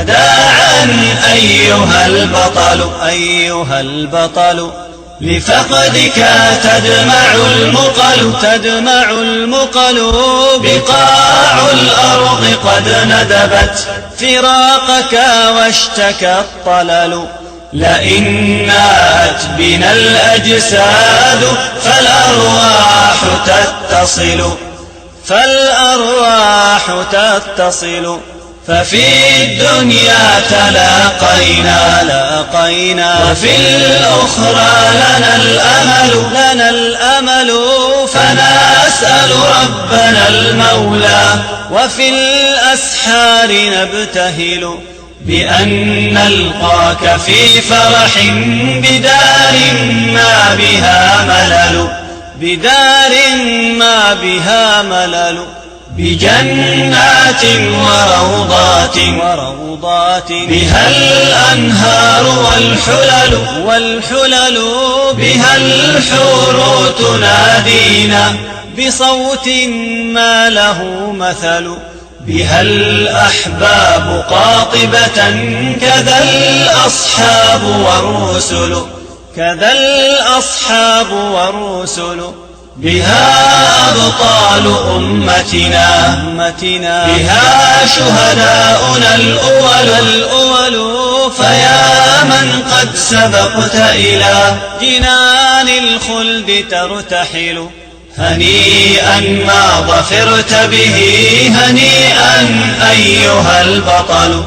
وداعا أيها البطل لفقدك تدمع المقل بقاع الأرض قد ندبت فراقك واشتكى الطلل لئن ناءت بنا الأجساد فالأرواح تتصل ففي الدنيا تلاقينا وفي الأخرى لنا الأمل فنسأل ربنا المولى وفي الأسحار نبتهل بأن نلقاك في فرح بدار ما بها ملل بجنات وروضات بها الأنهار والحلل بها الحور تنادينا بصوت ما له مثل بها الأحباب قاطبة كذا الأصحاب والرسل بها أبطال أمتنا بها شهداؤنا الأول فيا من قد سبقت إلى جنان الخلد ترتحل هنيئا ما ظفرت به هنيئا أيها البطل